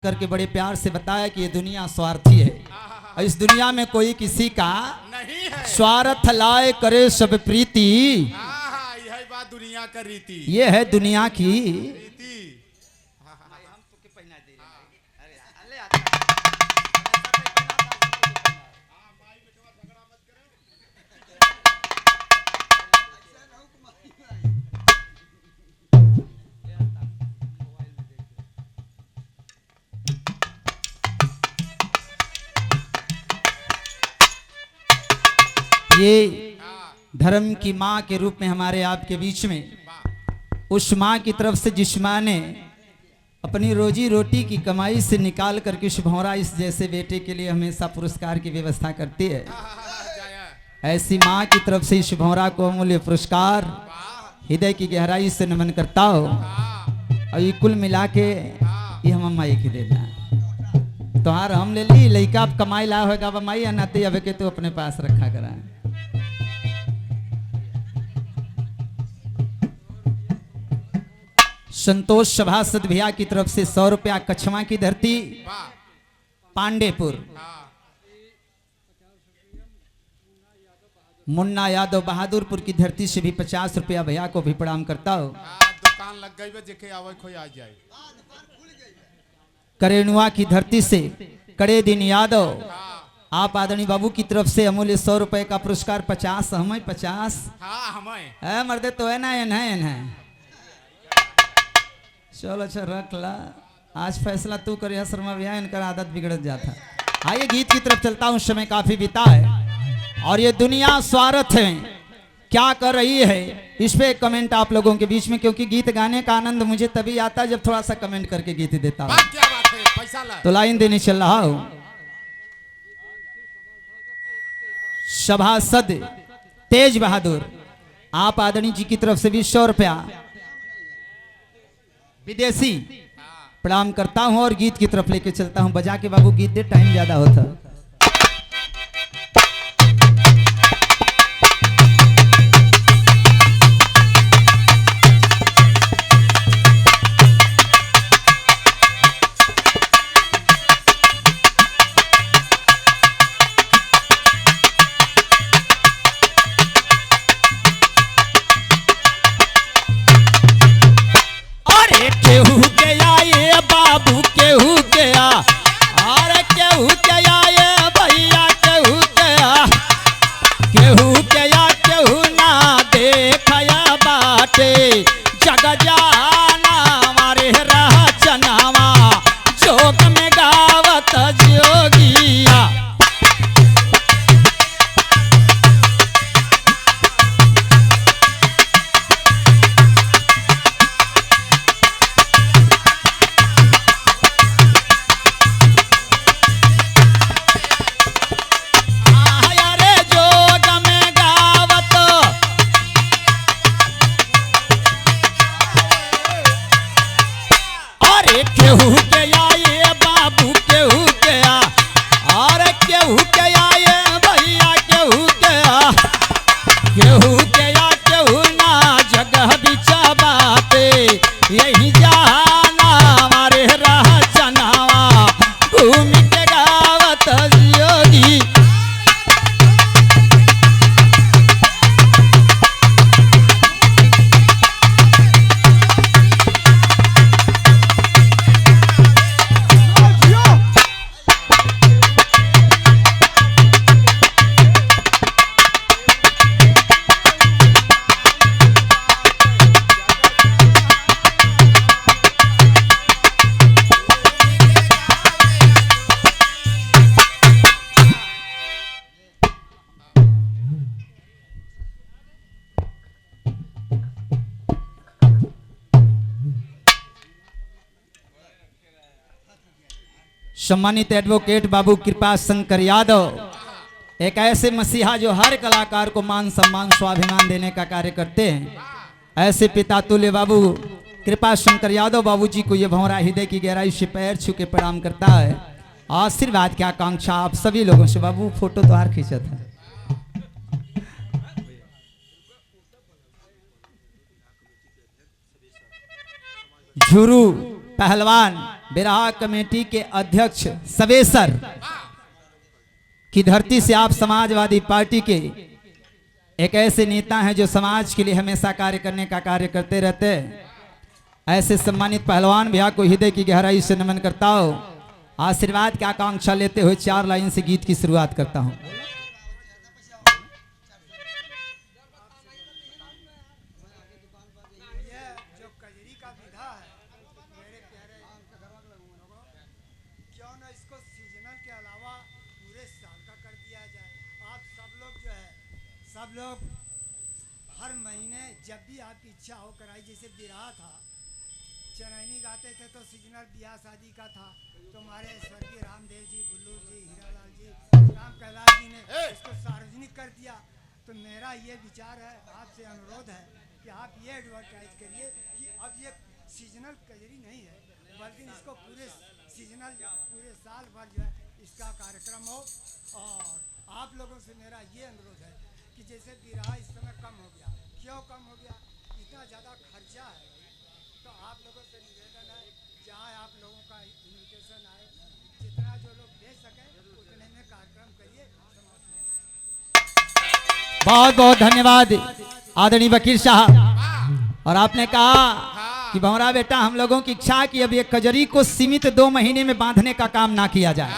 करके बड़े प्यार से बताया कि ये दुनिया स्वार्थी है और इस दुनिया में कोई किसी का नहीं है। स्वार्थ लाए करे सब प्रीति। यही बात दुनिया का रीति। ये है दुनिया की रीति। ये धर्म की माँ के रूप में हमारे आपके बीच में उस माँ की तरफ से जिस माँ ने अपनी रोजी रोटी की कमाई से निकाल करके शुभौरा इस जैसे बेटे के लिए हमेशा पुरस्कार की व्यवस्था करती है, ऐसी माँ की तरफ से शुभौरा को अमूल्य पुरस्कार हृदय की गहराई से नमन करता हो। और ये कुल मिला के ये हम माई की देना तोहार हम ले ली लइका कमाई ला होगा माई अनाते अब के तू अपने पास रखा करा। संतोष सभासद भैया की तरफ से 100 रुपया कछवा की धरती पांडेपुर। मुन्ना यादव बहादुरपुर की धरती से भी 50 रुपया भैया को भी प्रणाम करता हो। दुकान लग गई जेके आवे कोई आ जाए। करेनुआ की धरती से कड़े दिन यादव आप आदरणीय बाबू की तरफ से अमूल्य 100 रुपए का पुरस्कार 50 हमें 50 है मर्दे तो है ना है चलो अच्छा रख ला आज फैसला तू कर शर्मा भैया इनका आदत बिगड़ जाता। आइए गीत की तरफ चलता हूँ, समय काफी बीता है और ये दुनिया स्वार्थ है क्या कर रही है इस पे कमेंट आप लोगों के बीच में, क्योंकि गीत गाने का आनंद मुझे तभी आता है जब थोड़ा सा कमेंट करके गीत देता हूँ। तो लाइन देने चल रहा हूँ। सभासद तेज बहादुर आप आदरणीय जी की तरफ से भी 100 रुपया विदेशी प्रणाम करता हूं और गीत की तरफ लेके चलता हूं। बजा के बाबू गीत दे, टाइम ज्यादा होता। केहू गया ये बाबू केहू गया और केहू गया ये भैया केहू गया केहू ना देखया बाटे जग जाना हमारे रह चनावा जोग में गावत जोगिया। केहू गया ये बाबू केहू गया और केहू गया ये भैया केहू गया केहू ना जगह बिचा बाते यही जाना हमारे रह चनावा घूम के गावत योगी। सम्मानित एडवोकेट बाबू कृपा शंकर यादव एक ऐसे मसीहा जो हर कलाकार को मान सम्मान स्वाभिमान देने का कार्य करते हैं, ऐसे पिता तुल्य बाबू कृपा शंकर यादव बाबूजी को ये भंवरा हृदय की गहराई से पैर छू के प्रणाम करता है। आशीर्वाद की आकांक्षा आप सभी लोगों से। बाबू फोटो तो हार खींचा था। झुरू पहलवान बिरहा कमेटी के अध्यक्ष सवेसर की धरती से आप समाजवादी पार्टी के एक ऐसे नेता हैं जो समाज के लिए हमेशा कार्य करने का कार्य करते रहते हैं। ऐसे सम्मानित पहलवान भैया को हृदय की गहराई से नमन करता हूं। आशीर्वाद की आकांक्षा लेते हुए 4 लाइन से गीत की शुरुआत करता हूं। सब लोग हर महीने जब भी आपकी इच्छा हो कराई, जैसे बिरहा था, चनैनी गाते थे तो सीजनल ब्याह शादी का था, तो हमारे स्वर्गीय रामदेव जी, बुल्लू जी, हीरालाल जी, राम कैलाश जी ने इसको सार्वजनिक कर दिया। तो मेरा ये विचार है, आपसे अनुरोध है कि आप ये एडवर्टाइज करिए कि अब ये सीजनल कजरी नहीं है, बल्कि इसको पूरे सीजनल पूरे साल भर जो है इसका कार्यक्रम हो। और आप लोगों से मेरा ये अनुरोध है कि जैसे बिरहा इस समय कम हो गया, क्यों कम हो गया, इतना ज़्यादा खर्चा है, तो आप लोगों से निवेदन है जहाँ आप लोगों का इन्विटेशन आए, जितना जो लोग दे सके उतने में कार्यक्रम करिए। बहुत बहुत धन्यवाद आदरणीय वकील साहब। और आपने कहा कि भंवरा बेटा, हम लोगों की इच्छा कि अब ये कजरी को सीमित 2 महीने में बांधने का काम ना किया जाए।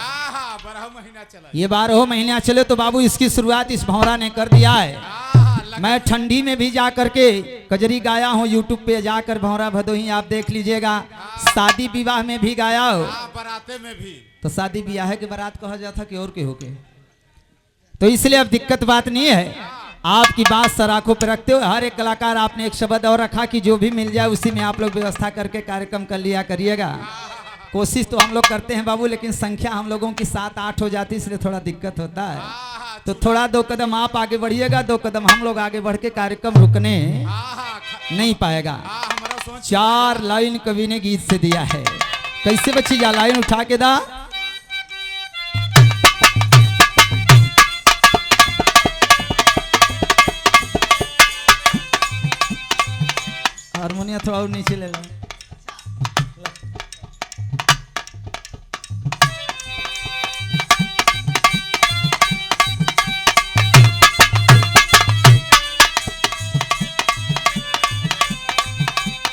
12 महीना चला, ये 12 महीना चले तो बाबू इसकी शुरुआत इस भंवरा ने कर दिया है। मैं ठंडी में भी जा करके कजरी गाया हूँ, यूट्यूब पे जाकर भंवरा भदोही आप देख लीजिएगा। शादी विवाह में भी गाया हो, बराते में भी। तो शादी ब्याह के बारात कहा जाता कि और के होके, तो इसलिए अब दिक्कत बात नहीं है। आपकी बात सर आंखों पे रखते हुए हर एक कलाकार आपने एक शब्द और रखा कि जो भी मिल जाए उसी में आप लोग व्यवस्था करके कार्यक्रम कर लिया करिएगा। कोशिश तो हम लोग करते हैं बाबू, लेकिन संख्या हम लोगों की 7-8 हो जाती है, इसलिए थोड़ा दिक्कत होता है। तो थोड़ा 2 कदम आप आगे बढ़िएगा, 2 कदम हम लोग आगे बढ़ के कार्यक्रम रुकने नहीं पाएगा। 4 लाइन कवि ने गीत से दिया है, कैसे बच्ची जा लाइन उठा के दा। हारमोनिया थोड़ा और नीचे ले लो।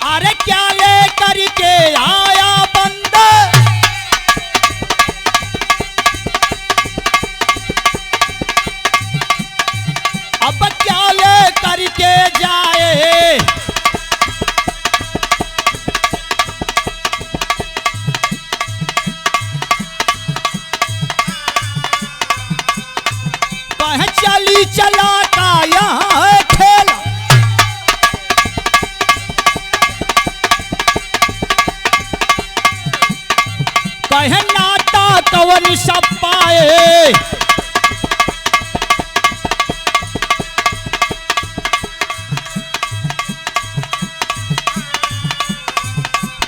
अरे क्या ले करके आया बंदा, अब क्या ले करके जाए, चली चला का यहाँ खेला, कहे नाटा कवन सब पाए,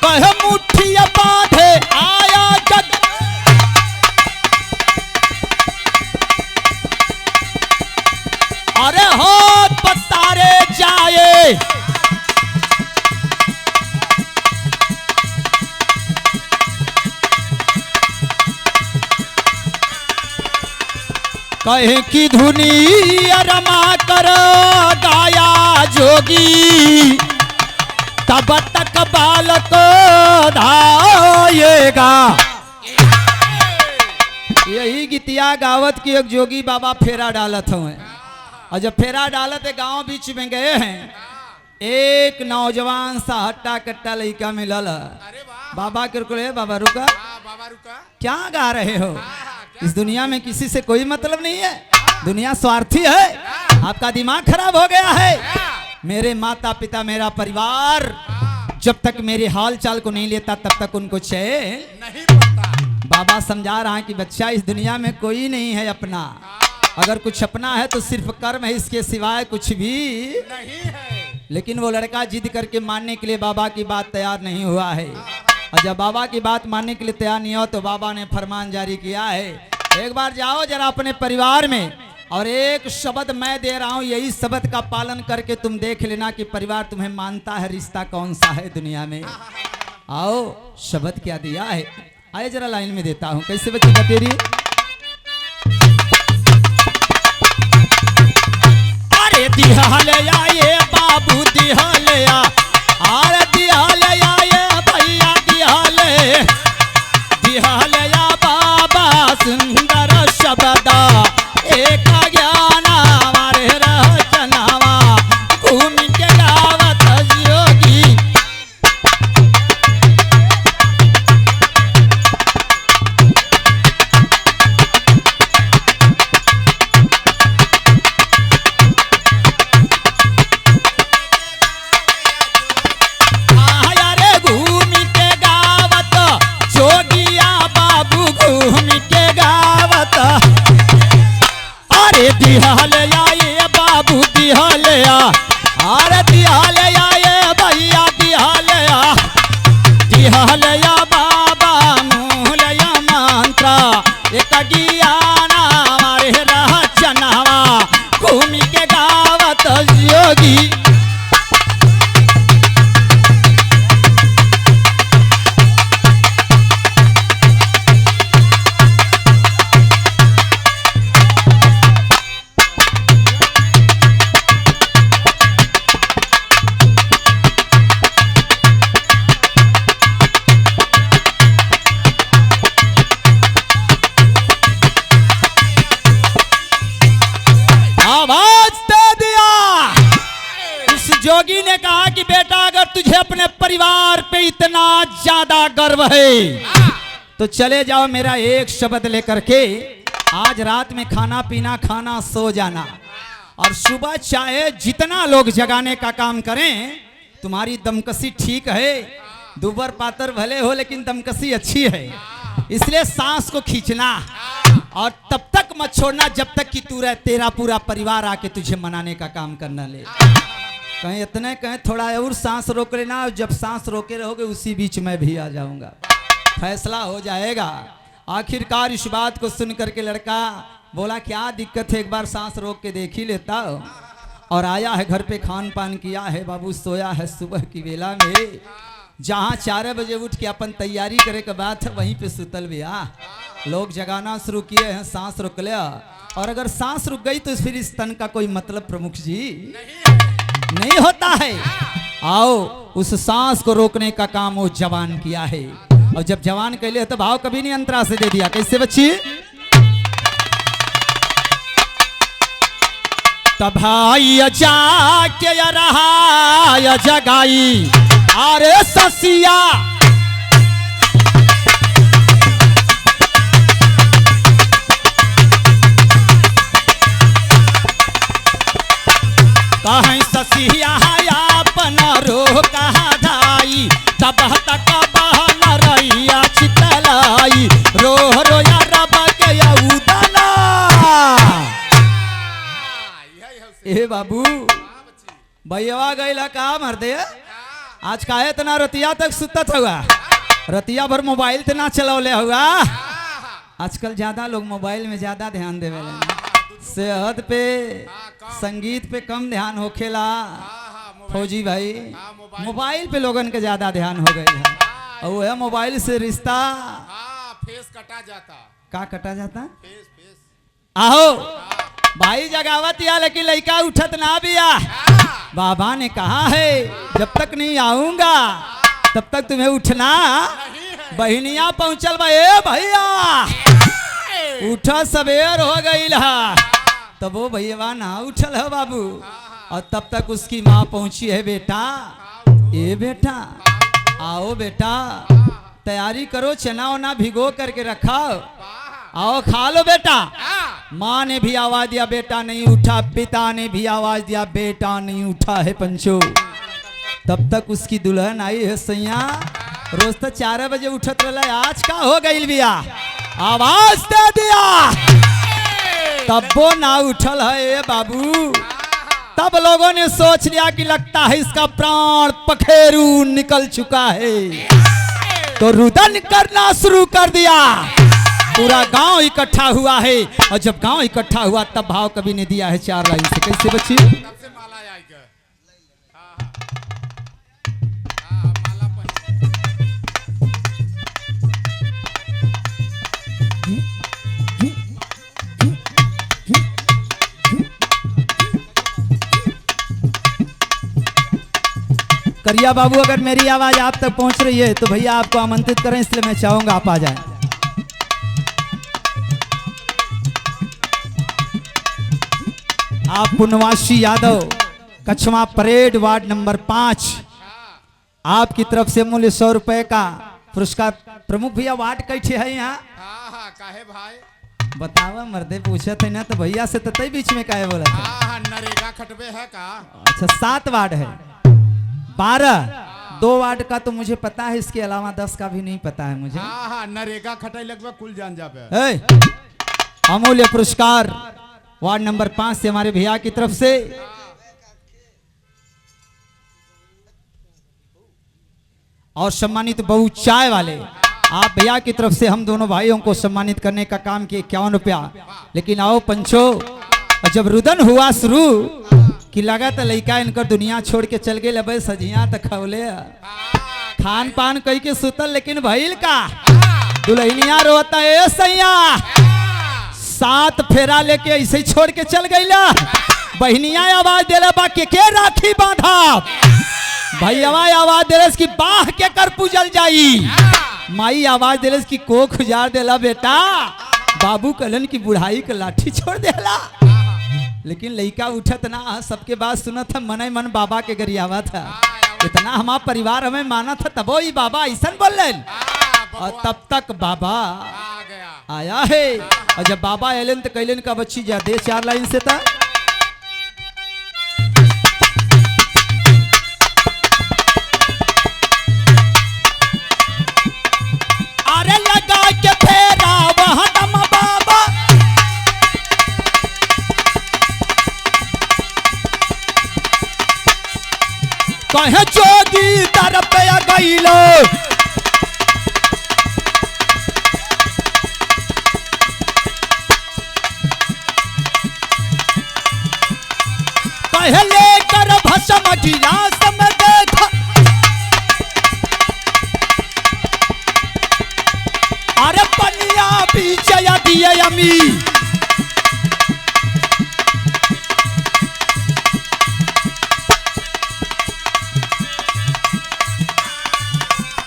कहे मुठिया बांधे आया जग, अरे हाथ पतारे जाए, कहे की धुनी रमा कर गाया जोगी, तब तक बालक धायेगा। यही गीतिया गावत की एक जोगी बाबा फेरा डालत हुए, और जब फेरा डालत गांव बीच में गए हैं, एक नौजवान सा हट्टा कट्टा लड़का मिलल। बाबा के बाबा रुका, क्या गा रहे हो, इस दुनिया में किसी से कोई मतलब नहीं है, दुनिया स्वार्थी है, आपका दिमाग खराब हो गया है। मेरे माता पिता मेरा परिवार जब तक मेरे हाल चाल को नहीं लेता तब तक उनको चैन नहीं पड़ता। बाबा समझा रहा है कि बच्चा, इस दुनिया में कोई नहीं है अपना, अगर कुछ अपना है तो सिर्फ कर्म है, इसके सिवाय कुछ भी नहीं है। लेकिन वो लड़का जिद करके मानने के लिए बाबा की बात तैयार नहीं हुआ है, और जब बाबा की बात मानने के लिए तैयार नहीं हो तो बाबा ने फरमान जारी किया है, एक बार जाओ जरा अपने परिवार में, और एक शब्द मैं दे रहा हूं, यही शब्द का पालन करके तुम देख लेना कि परिवार तुम्हें मानता है, रिश्ता कौन सा है दुनिया में। आओ शब्द क्या दिया है, आए जरा लाइन में देता हूं, कैसे बचेगा तेरी। अरे दिहाले आए बाबू दिहाले आ, अरे दिहाले आए भैया दिहाले, दिहाले आ बाबा सुंदर शब्दा एक ज्ञान हमारे रचनावा घूम के गावत योगी। अरे घूम के गावत जोगिया बाबू घूम के गावत। अरे दिहाले आए बाबू दिहाले आ, अरे दिहाले आए भैया दिहाले आ, दिहाले आ बाबा मूलया मंत्र एक ज्ञान हमारे रचनावा घूम के गावत योगी। आवाज दे दिया। उस जोगी ने कहा कि बेटा अगर तुझे अपने परिवार पे इतना ज्यादा गर्व है तो चले जाओ मेरा एक शब्द लेकर के, आज रात में खाना पीना खाना सो जाना, और सुबह चाहे जितना लोग जगाने का काम करें, तुम्हारी दमकसी ठीक है, दुबर पातर भले हो लेकिन दमकसी अच्छी है, इसलिए सांस को खींचना और तब तक मत छोड़ना जब तक कि तू रह, तेरा पूरा परिवार आके तुझे मनाने का काम करना ले। कहीं इतने कहीं थोड़ा और सांस रोक लेना, जब सांस रोके रहोगे उसी बीच में भी आ जाऊंगा, फैसला हो जाएगा। आखिरकार इस बात को सुन करके लड़का बोला क्या दिक्कत है, एक बार सांस रोक के देख ही लेता हो। और आया है घर पे, खान पान किया है, बाबू सोया है सुबह की वेला में, जहाँ 4 बजे उठ के अपन तैयारी करे के बाद वहीं पे सुतल बिया। लोग जगाना शुरू किए हैं, सांस रुक लिया, और अगर सांस रुक गई तो फिर इस तन का कोई मतलब प्रमुख जी नहीं होता है। आओ उस सांस को रोकने का काम वो जवान किया है, और जब जवान कह लिया तो भाव कभी नहीं अंतरा से दे दिया। कैसे बच्ची, तब भाई जाके रहा जगाई, अरे ससिया कहीं ससिया अपना रो कहा धाई, तब तक बहन रैया चितलाई, रो रोया रब के उदना। ए बाबू भैया गईला का मर्दे, आज काहे इतना रतिया तक सुतत हुआ, रतिया भर मोबाइल ते ना चलौले हुआ। आजकल ज्यादा लोग मोबाइल में ज्यादा ध्यान देवे, सेहत पे संगीत पे कम ध्यान होखेला। फौजी भाई मोबाइल पे लोगन के ज्यादा ध्यान हो गए है, और वह मोबाइल से रिश्ता फेस कटा जाता, का कटा जाता। फेस फेस आहो भाई जगावत या, लेकिन लड़का उठत ना बिया। बाबा ने कहा है जब तक नहीं आऊंगा तब तक तुम्हें उठना। बहनिया पहुंचल बा, ए भैया उठा सवेर हो गई है, तब वो भैया ना उठल है बाबू, और तब तक उसकी माँ पहुंची है, बेटा ए बेटा आओ बेटा तैयारी करो, चना वना भिगो करके रखा, आओ खा लो बेटा। माँ ने भी आवाज दिया बेटा नहीं उठा, पिता ने भी आवाज दिया बेटा नहीं उठा है पंचो। तब तक उसकी दुल्हन आई है सैया, रोज तो 4 बजे उठत रहा, आज का हो गई बिया, आवाज दे दिया तब वो ना उठल है बाबू। तब लोगों ने सोच लिया कि लगता है इसका प्राण पखेरु निकल चुका है, तो रुदन करना शुरू कर दिया। पूरा गांव इकट्ठा हुआ है, और जब गांव इकट्ठा हुआ तब भाव कवि ने दिया है 4 लाइन से। कैसे बच्ची, तब से माला आएगा, माला करिया बाबू, अगर मेरी आवाज आप तक पहुंच रही है तो भैया आपको आमंत्रित करें, इसलिए मैं चाहूंगा आप आ जाएं। आप Punwasi Yadav, Kachhwa parade, ward number 5, आपकी तरफ से मूल्य 100 रुपए का पुरस्कार। प्रमुख भैया वार्ड कैसे है यहाँ? हाँ काहे भाई? बतावा मर्दे, पूछा थे ना तो भैया से तो तई बीच में काहे बोला था? हाँ नरेगा खटबे है का? अच्छा 7 वार्ड है, 12 2 वार्ड का तो मुझे पता है, इसके अलावा 10 का भी नहीं पता है मुझे। हाँ नरेगा खटाई लगभग कुल जान जाबे। अमूल्य पुरस्कार वार्ड नंबर 5 से हमारे भैया की तरफ से। और सम्मानित बहु चाय वाले, आप भैया की तरफ से हम दोनों भाइयों को सम्मानित करने का काम किए 51 रुपया। लेकिन आओ पंचो, और जब रुदन हुआ शुरू कि लगा तो लड़का इनकर दुनिया छोड़ के चल गए, लबे सजिया तक खौले खान पान कई के सुतल, लेकिन भइल का दुल्हनिया रोता है सैया 7 फेरा लेके ऐसे ही छोड़ के चल गईला। बहनिया आवाज दे बा के राखी बांधा, भैया आवाज दे की बाह के कर पूजल जाई, माई आवाज दे की कोख उजाड़ देला बेटा, बाबू कलन की बुढ़ाई के लाठी छोड़ देला। लेकिन लड़का उठत ना, सबके बात सुनत था, मन ही मन बाबा के गरियावा था। इतना हमारा परिवार हमें माना था, तबो ही बाबा ऐसा बोल रहे। और तब तक बाबा आया है, और जब बाबा आलन तो कैलन का बच्ची जा दे 4 लाइन से था। अरे लगा के फेरा वहां दम बाबा, कहे जोगी दर पे गईलो, कहे लेकर भस्म गिलास में देखा, अरे पनिया पीछे दिए अमी,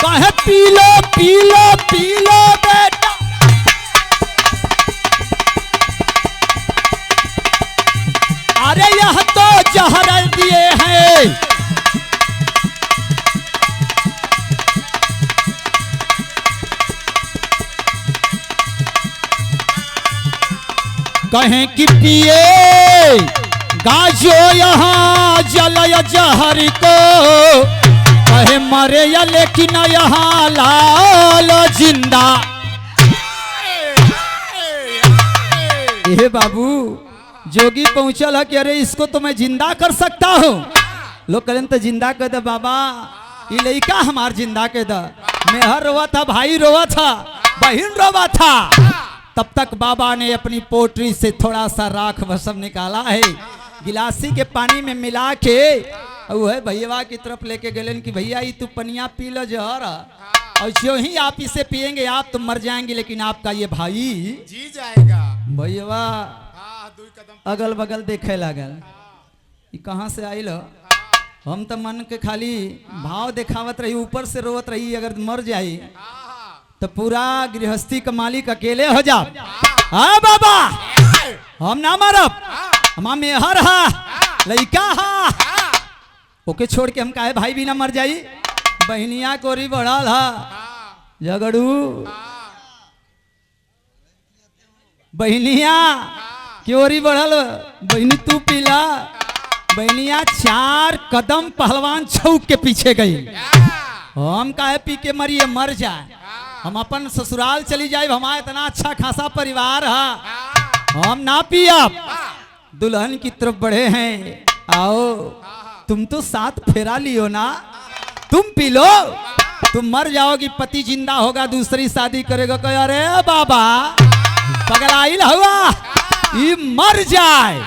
कहे P low P low P low बेटा, अरे यह तो जहर दिए हैं, कहें कि पिए गाजो यहाँ जलय जहर को, कहे मरे या लेकिन यहाँ लाल जिंदा। ये बाबू जोगी पहुंचल है कि अरे इसको तो मैं जिंदा कर सकता हूँ। लोग कहें तो जिंदा कर दे बाबा, ये लड़का हमार जिंदा कर दे। मेहर रोवा था, भाई रोवा था, बहन रोवा था। तब तक बाबा ने अपनी पोटरी से थोड़ा सा राख भस्म निकाला है, गिलासी के पानी में मिला के वह भैया की तरफ लेके गए कि भैया ये तू पनिया पी लो जहर, और जो ही आप इसे पिएंगे आप तो मर जाएंगे, लेकिन आपका ये भाई जी जाएगा। भैया हाँ 2 कदम अगल बगल देखे लागल, ये कहाँ से आइल? हम तो मन के खाली भाव दिखावत रही, ऊपर से रोवत रही, अगर मर जाई तो पूरा गृहस्थी का मालिक अकेले हो जा। हाँ बाबा हम ना मरब, हमारा मेहर हा लड़का हा, ओके छोड़ के हम काहे भाई भी ना मर जाई। बहनिया कोरी बढ़ल हा झगड़ू, बहनिया क्योरी बढ़ल, बहनी तू पीला। बहनिया 4 कदम पहलवान छौक के पीछे गई, हम काहे पी के मरिए, मर जाए, हम अपन ससुराल चली जाए, हमारा इतना अच्छा खासा परिवार है, हम ना पियब। दुल्हन की तरफ बढ़े हैं, आओ तुम तो 7 फेरा लियो ना, तुम पी लो, तुम मर जाओगी, पति जिंदा होगा, दूसरी शादी करेगा। कह अरे बाबा पगलाइल हुआ, ये मर जाए,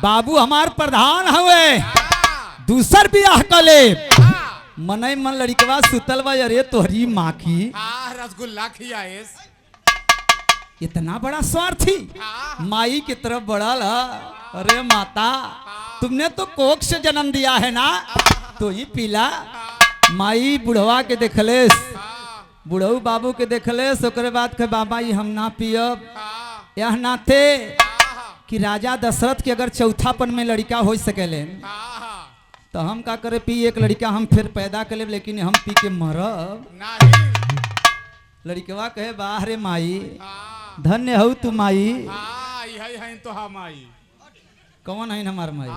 बाबू हमार प्रधान हुए, दूसर ब्याह कले। मनई मन लड़कवा सुतल बा, अरे तोहरी माँ की रसगुल्ला खियाएस, इतना बड़ा स्वार्थी माई की तरफ बढ़ल। अरे माता तुमने तो कोख से जन्म दिया है ना, तो ही पीला। माई बुढ़वा के देखलेस, बुढ़ऊ बाबू के देखलेस, ओकरे बाद के बाबा ई हम ना पियब। यह नाते कि राजा दशरथ के अगर चौथापन में लड़का हो सकेले तो हम का करे, पी एक लड़का हम फिर पैदा कर लेब, लेकिन हम पी के मरब नहीं। लड़कवा कहे वाह रे माई, धन्य हो तू माई। यही है तो हम आई। कौन है हमार माई?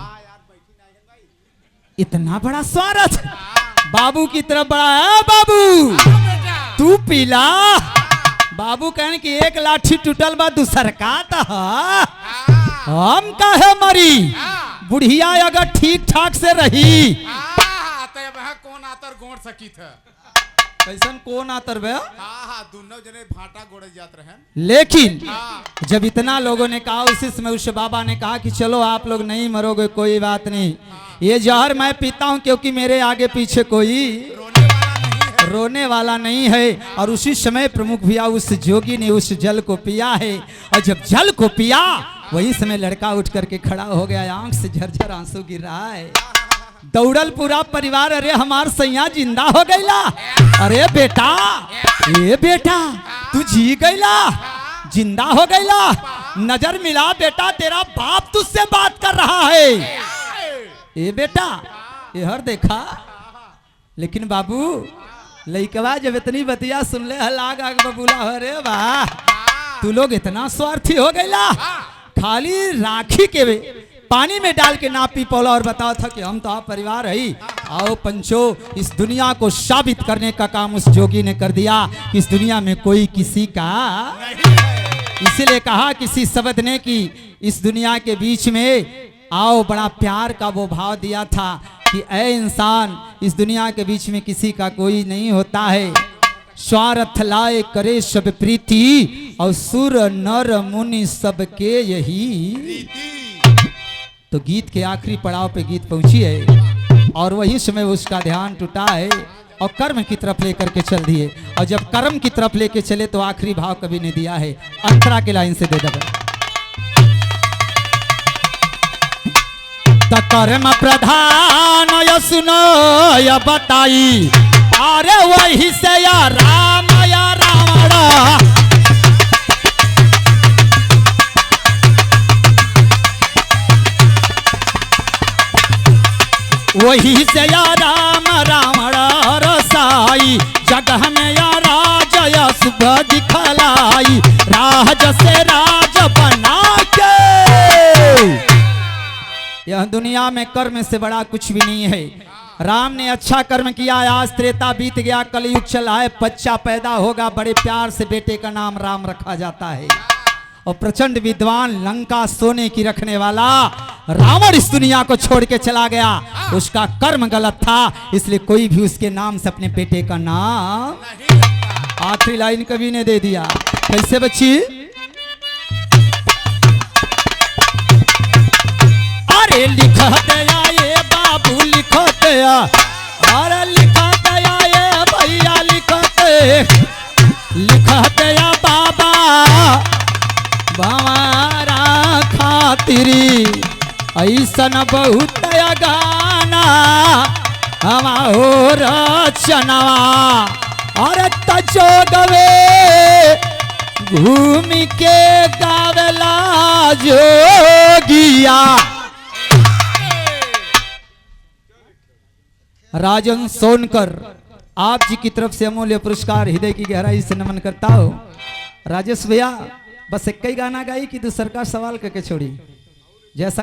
इतना बड़ा स्वार्थ बाबू की तरफ बड़ा है। बाबू तू पीला। बाबू कहने कि एक लाठी टूटल बा दूसर का हम काहे मरी, बुढ़िया अगर ठीक ठाक से रही। कौन आतर गोड़ सकी था? कैसन कौन आतर बे? दोनों जने भाटा गोड़े जात रहे। लेकिन जब इतना लोगों ने कहा, उसी समय उस बाबा ने कहा कि चलो आप लोग नहीं मरोगे, कोई बात नहीं, ये जहर मैं पीता हूं क्योंकि मेरे आगे पीछे कोई रोने वाला नहीं है। और उसी समय प्रमुख भैया उस जोगी ने उस जल को पिया है, और जब जल को पिया वही समय लड़का उठ करके खड़ा हो गया, आंख से झरझर आंसू गिर रहा है। दौड़ल पूरा परिवार, अरे हमार सैया जिंदा हो गईला, अरे बेटा ये बेटा तू जी गईला, जिंदा हो गईला, नजर मिला बेटा तेरा बाप तुझसे बात कर रहा है। ये बेटा ये हर देखा। लेकिन बाबू लइकवा जब इतनी बतिया सुन ले लाग आग बबूला, अरे वाह तू लोग इतना स्वार्थी हो गईला, खाली राखी के पानी में डाल के ना पी पौला और बताओ था कि हम तो आप परिवार है। आओ पंचो, इस दुनिया को साबित करने का काम उस जोगी ने कर दिया कि इस दुनिया में कोई किसी का, इसीलिए कहा किसी शब्द ने कि इस दुनिया के बीच में आओ, बड़ा प्यार का वो भाव दिया था कि ऐ इंसान, इस दुनिया के बीच में किसी का कोई नहीं होता है। स्वार्थ लाए करे सब प्रीति, और सुर नर मुनि सबके यही। तो गीत के आखिरी पड़ाव पे गीत पहुंची है, और वही समय उसका ध्यान टूटा है और कर्म की तरफ लेकर के चल दिए। और जब कर्म की तरफ लेके चले तो आखिरी भाव कवि ने दिया है, अंतरा के लाइन से दे दबा। कर्म प्रधान या सुनो या बताई, अरे वही से या राम या रावण, वही से या राम रावण रसाई, जगह में या राज या सुबह दिखलाई, राज से राज बना के। यह दुनिया में कर्म से बड़ा कुछ भी नहीं है। राम ने अच्छा कर्म किया, आज त्रेता बीत गया, कलयुग चला है, बच्चा पैदा होगा, बड़े प्यार से बेटे का नाम राम रखा जाता है। और प्रचंड विद्वान, लंका सोने की रखने वाला रावण इस दुनिया को छोड़ के चला गया, उसका कर्म गलत था, इसलिए कोई भी उसके नाम से अपने बेटे का नाम। आखिरी लाइन कवि ने दे दिया, कैसे बच्ची? अरे लिखते आए बाबू लिखते, अरे लिखते आए भैया लिखते, लिखते आ बाबा हमारा खातिरी, ऐसन बहुत गाना हमारो रचनवा, अरे तजो गवे घूम के गावेला जोगिया। राजन सोनकर आप जी की तरफ से अमूल्य पुरस्कार हृदय की गहराई से नमन करता हूँ। राजेश भैया बस एक ही गाना गाई कि दूसर का सवाल करके छोड़ी जैसा